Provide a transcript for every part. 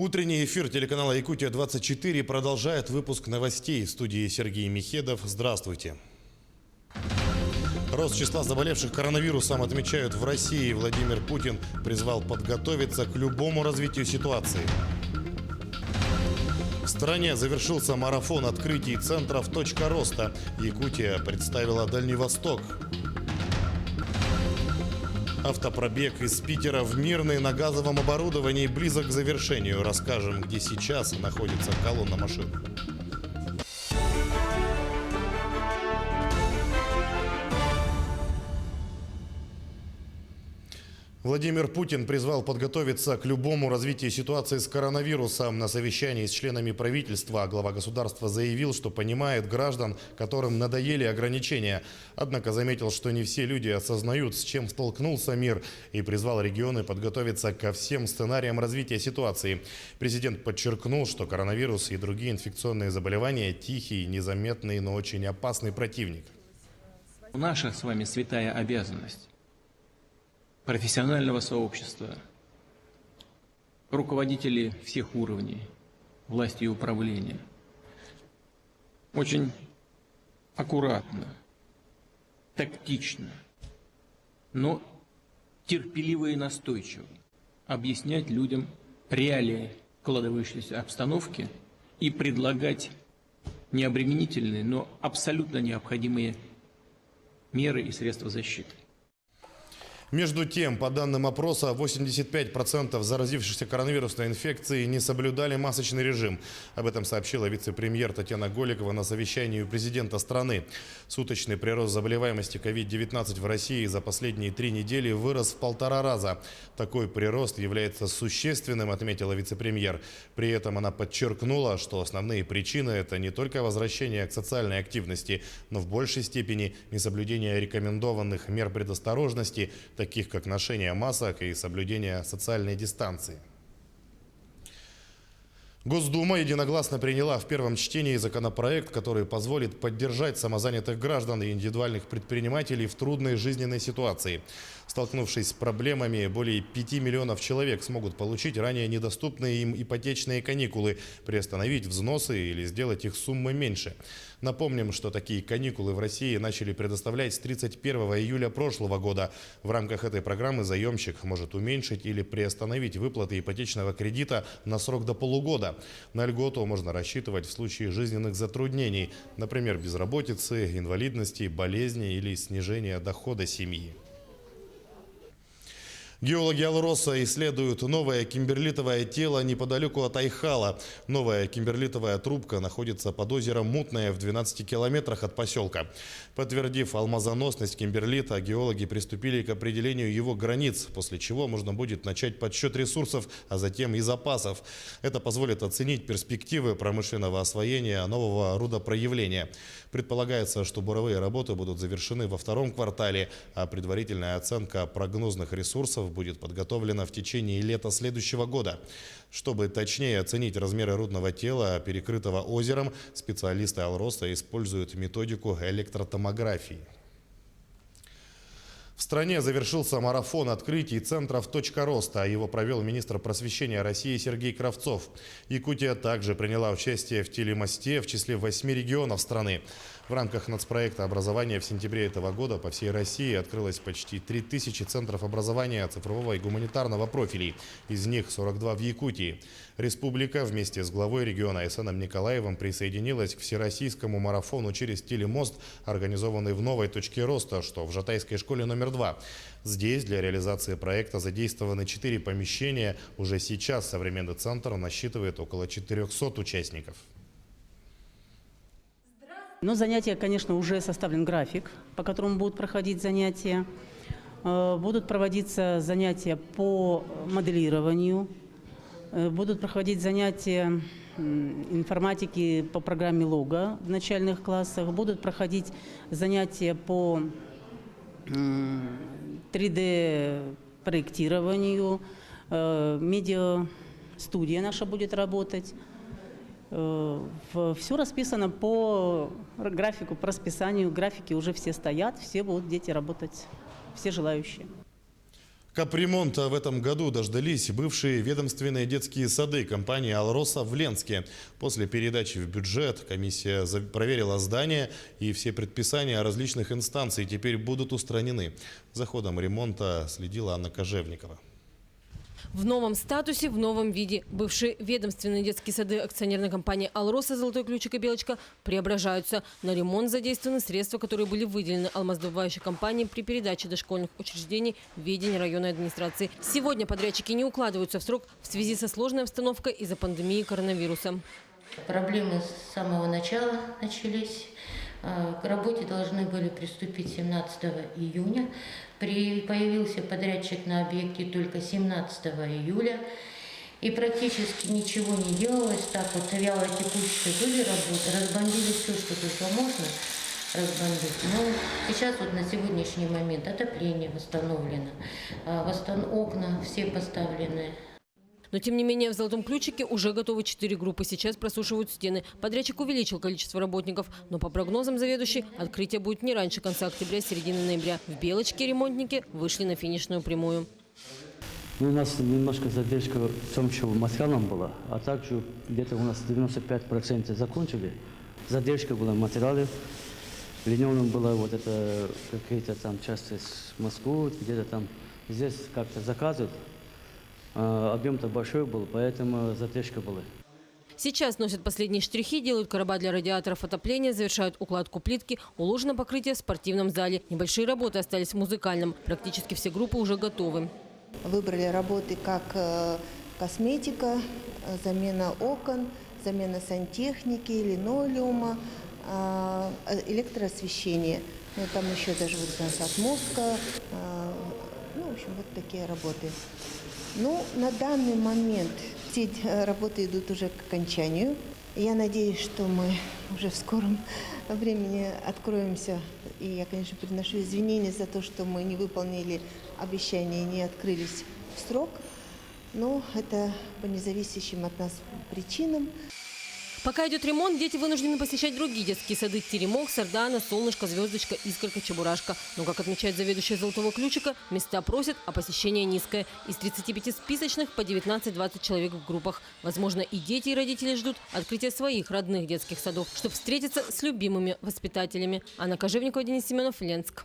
Утренний эфир телеканала «Якутия-24» продолжает выпуск новостей. В студии Сергей Михедов. Здравствуйте. Рост числа заболевших коронавирусом отмечают в России. Владимир Путин призвал подготовиться к любому развитию ситуации. В стране завершился марафон открытий центров «Точка роста». Якутия представила Дальний Восток. Автопробег из Питера в Мирный на газовом оборудовании близок к завершению. Расскажем, где сейчас находится колонна машин. Владимир Путин призвал подготовиться к любому развитию ситуации с коронавирусом. На совещании с членами правительства глава государства заявил, что понимает граждан, которым надоели ограничения. Однако заметил, что не все люди осознают, с чем столкнулся мир, и призвал регионы подготовиться ко всем сценариям развития ситуации. Президент подчеркнул, что коронавирус и другие инфекционные заболевания – тихий, незаметный, но очень опасный противник. Наша с вами святая обязанность профессионального сообщества, руководителей всех уровней власти и управления, очень аккуратно, тактично, но терпеливо и настойчиво объяснять людям реалии складывающейся обстановки и предлагать необременительные, но абсолютно необходимые меры и средства защиты. Между тем, по данным опроса, 85% заразившихся коронавирусной инфекцией не соблюдали масочный режим. Об этом сообщила вице-премьер Татьяна Голикова на совещании у президента страны. Суточный прирост заболеваемости COVID-19 в России за последние 3 недели вырос в 1,5 раза. Такой прирост является существенным, отметила вице-премьер. При этом она подчеркнула, что основные причины – это не только возвращение к социальной активности, но в большей степени несоблюдение рекомендованных мер предосторожности, таких как ношение масок и соблюдение социальной дистанции. Госдума единогласно приняла в первом чтении законопроект, который позволит поддержать самозанятых граждан и индивидуальных предпринимателей в трудной жизненной ситуации. Столкнувшись с проблемами, более 5 миллионов человек смогут получить ранее недоступные им ипотечные каникулы, приостановить взносы или сделать их суммы меньше. Напомним, что такие каникулы в России начали предоставлять с 31 июля прошлого года. В рамках этой программы заемщик может уменьшить или приостановить выплаты ипотечного кредита на срок до полугода. На льготу можно рассчитывать в случае жизненных затруднений, например, безработицы, инвалидности, болезни или снижения дохода семьи. Геологи Алроса исследуют новое кимберлитовое тело неподалеку от Айхала. Новая кимберлитовая трубка находится под озером Мутное в 12 километрах от поселка. Подтвердив алмазоносность кимберлита, геологи приступили к определению его границ, после чего можно будет начать подсчет ресурсов, а затем и запасов. Это позволит оценить перспективы промышленного освоения нового рудопроявления. Предполагается, что буровые работы будут завершены во 2-м квартале, а предварительная оценка прогнозных ресурсов будет подготовлена в течение лета следующего года. Чтобы точнее оценить размеры рудного тела, перекрытого озером, специалисты Алроса используют методику электротомографии. В стране завершился марафон открытий центров «Точка роста». Его провел министр просвещения России Сергей Кравцов. Якутия также приняла участие в телемосте в числе 8 регионов страны. В рамках нацпроекта образования в сентябре этого года по всей России открылось почти 3000 центров образования цифрового и гуманитарного профилей. Из них 42 в Якутии. Республика вместе с главой региона Айсеном Николаевым присоединилась к всероссийскому марафону через телемост, организованный в новой точке роста, что в Жатайской школе номер 2. Здесь для реализации проекта задействованы 4 помещения. Уже сейчас современный центр насчитывает около 400 участников. Но занятия, конечно, уже составлен график, по которому будут проходить занятия. Будут проводиться занятия по моделированию, будут проходить занятия информатики по программе Лого в начальных классах, будут проходить занятия по 3D-проектированию, медиастудия наша будет работать. Все расписано по графику, по расписанию. Графики уже все стоят, все будут дети работать, все желающие. Капремонта в этом году дождались бывшие ведомственные детские сады компании «Алроса» в Ленске. После передачи в бюджет комиссия проверила здание, и все предписания различных инстанций теперь будут устранены. За ходом ремонта следила Анна Кожевникова. В новом статусе, в новом виде. Бывшие ведомственные детские сады акционерной компании «Алроса», «Золотой ключик» и «Белочка» преображаются. На ремонт задействованы средства, которые были выделены алмаздобывающей компанией при передаче дошкольных учреждений в ведение районной администрации. Сегодня подрядчики не укладываются в срок в связи со сложной обстановкой из-за пандемии коронавируса. Проблемы с самого начала начались. К работе должны были приступить 17 июня. Появился подрядчик на объекте только 17 июля. И практически ничего не делалось. Так вот вяло текущие были работы. Разбомбили все, что только можно разбомбить. Но сейчас вот на сегодняшний момент отопление восстановлено. Окна все поставлены. Но тем не менее в «Золотом ключике» уже готовы 4 группы. Сейчас просушивают стены. Подрядчик увеличил количество работников. Но по прогнозам заведующей, открытие будет не раньше конца октября, середины ноября. В «Белочке» ремонтники вышли на финишную прямую. У нас немножко задержка в том, что материалом была, а также где-то у нас 95% закончили. Задержка была в материале. Линейным было вот это какие-то там части с Москвы, где-то там здесь как-то заказывают. Объем-то большой был, поэтому задержка была. Сейчас носят последние штрихи, делают короба для радиаторов отопления, завершают укладку плитки, уложено покрытие в спортивном зале. Небольшие работы остались в музыкальном. Практически все группы уже готовы. Выбрали работы как косметика, замена окон, замена сантехники, линолеума, электроосвещение. Ну, там еще даже вот насад мозга. В общем, вот такие работы. Ну, на данный момент все работы идут уже к окончанию. Я надеюсь, что мы уже в скором времени откроемся. И я, конечно, приношу извинения за то, что мы не выполнили обещания и не открылись в срок. Но это по независящим от нас причинам. Пока идет ремонт, дети вынуждены посещать другие детские сады: Теремок, Сардана, Солнышко, Звездочка, Искорка, Чебурашка. Но, как отмечает заведующая «Золотого ключика», места просят, а посещение низкое. Из 35 списочных по 19-20 человек в группах. Возможно, и дети, и родители ждут открытия своих родных детских садов, чтобы встретиться с любимыми воспитателями. Анна Кожевникова, Денис Семенов, Ленск.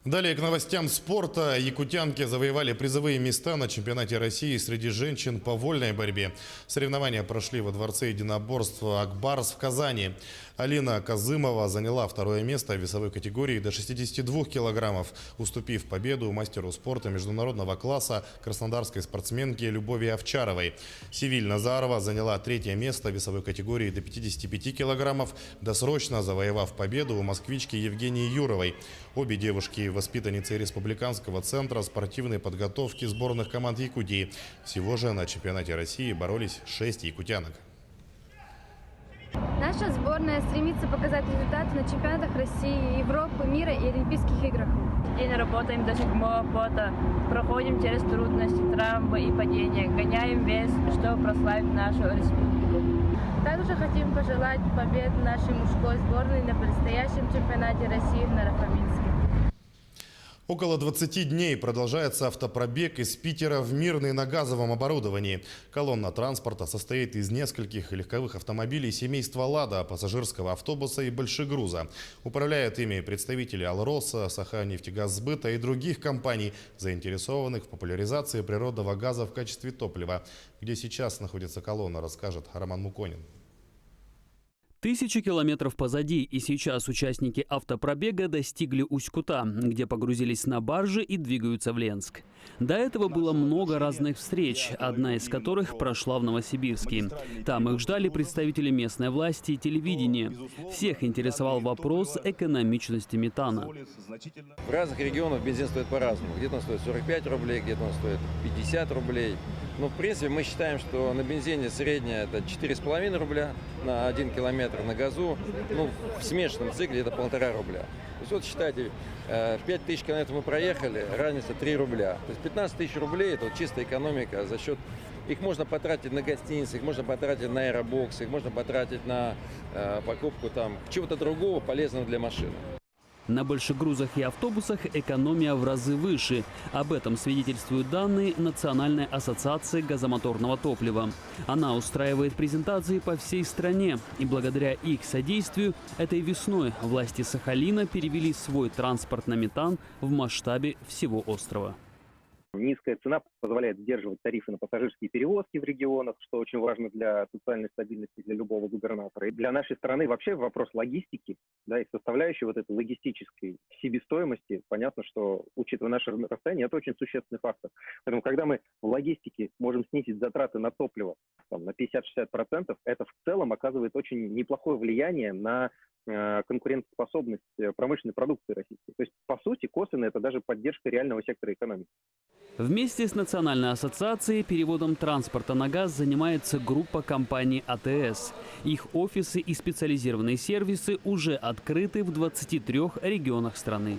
Далее к новостям спорта. Якутянки завоевали призовые места на чемпионате России среди женщин по вольной борьбе. Соревнования прошли во дворце единоборств «Акбарс» в Казани. Алина Казымова заняла второе место в весовой категории до 62 килограммов, уступив победу мастеру спорта международного класса краснодарской спортсменке Любови Овчаровой. Севиль Назарова заняла третье место в весовой категории до 55 килограммов, досрочно завоевав победу у москвички Евгении Юровой. Обе девушки – воспитанницы Республиканского центра спортивной подготовки сборных команд Якутии. Всего же на чемпионате России боролись 6 якутянок. Наша сборная стремится показать результаты на чемпионатах России, Европы, мира и Олимпийских играх. И работаем до 7-го пота, проходим через трудности, травмы и падения, гоняем вес, чтобы прославить нашу республику. Также хотим пожелать побед нашей мужской сборной на предстоящем чемпионате России в Нарохоминске. Около 20 дней продолжается автопробег из Питера в Мирный на газовом оборудовании. Колонна транспорта состоит из нескольких легковых автомобилей семейства «Лада», пассажирского автобуса и большегруза. Управляют ими представители «Алроса», «Саханефтегазсбыта» и других компаний, заинтересованных в популяризации природного газа в качестве топлива. Где сейчас находится колонна, расскажет Роман Муконин. 1000 километров позади, и сейчас участники автопробега достигли Усть-Кута, где погрузились на баржи и двигаются в Ленск. До этого было много разных встреч, одна из которых прошла в Новосибирске. Там их ждали представители местной власти и телевидения. Всех интересовал вопрос экономичности метана. В разных регионах бензин стоит по-разному. Где-то он стоит 45 рублей, где-то он стоит 50 рублей. Но в принципе мы считаем, что на бензине средняя это 4,5 рубля на 1 километр, на газу, в смешанном цикле это 1,5 рубля. То есть вот считайте, 5000 километров мы проехали, разница 3 рубля. То есть 15 тысяч рублей это вот чистая экономика за счет... Их можно потратить на гостиницы, их можно потратить на аэробоксы, их можно потратить на покупку там чего-то другого полезного для машины. На большегрузах и автобусах экономия в разы выше. Об этом свидетельствуют данные Национальной ассоциации газомоторного топлива. Она устраивает презентации по всей стране. И благодаря их содействию этой весной власти Сахалина перевели свой транспорт на метан в масштабе всего острова. Низкая цена позволяет сдерживать тарифы на пассажирские перевозки в регионах, что очень важно для социальной стабильности для любого губернатора. И для нашей страны вообще вопрос логистики, да, и составляющей вот этой логистической себестоимости, понятно, что, учитывая наше расстояние, это очень существенный фактор. Поэтому, когда мы в логистике можем снизить затраты на топливо там, на 50-60%, это в целом оказывает очень неплохое влияние на конкурентоспособность промышленной продукции российской. То есть, по сути, косвенно это даже поддержка реального сектора экономики. Вместе с Национальной ассоциацией переводом транспорта на газ занимается группа компаний АТС. Их офисы и специализированные сервисы уже открыты в 23 регионах страны.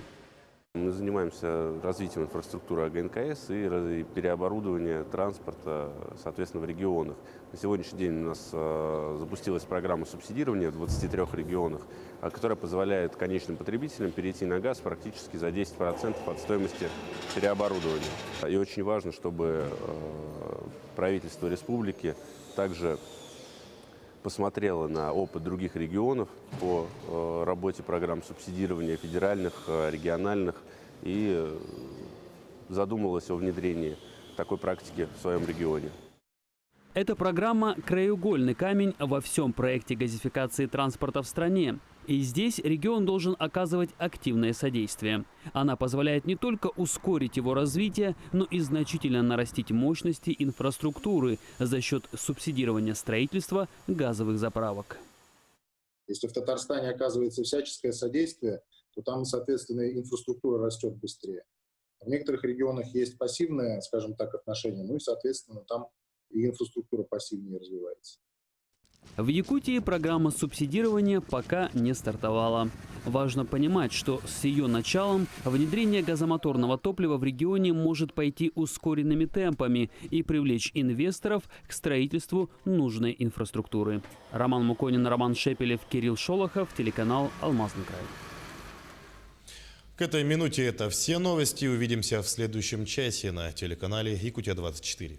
Мы занимаемся развитием инфраструктуры АГНКС и переоборудованием транспорта, соответственно, в регионах. На сегодняшний день у нас запустилась программа субсидирования в 23 регионах, которая позволяет конечным потребителям перейти на газ практически за 10% от стоимости переоборудования. И очень важно, чтобы правительство республики также посмотрела на опыт других регионов по работе программ субсидирования федеральных, региональных и задумалась о внедрении такой практики в своем регионе. Эта программа – краеугольный камень во всем проекте газификации транспорта в стране. И здесь регион должен оказывать активное содействие. Она позволяет не только ускорить его развитие, но и значительно нарастить мощности инфраструктуры за счет субсидирования строительства газовых заправок. Если в Татарстане оказывается всяческое содействие, то там, соответственно, инфраструктура растет быстрее. В некоторых регионах есть пассивное, скажем так, отношение, ну и, соответственно, там и инфраструктура пассивнее развивается. В Якутии программа субсидирования пока не стартовала. Важно понимать, что с ее началом внедрение газомоторного топлива в регионе может пойти ускоренными темпами и привлечь инвесторов к строительству нужной инфраструктуры. Роман Муконин, Роман Шепелев, Кирилл Шолохов, телеканал «Алмазный край». К этой минуте это все новости. Увидимся в следующем часе на телеканале Якутия-24.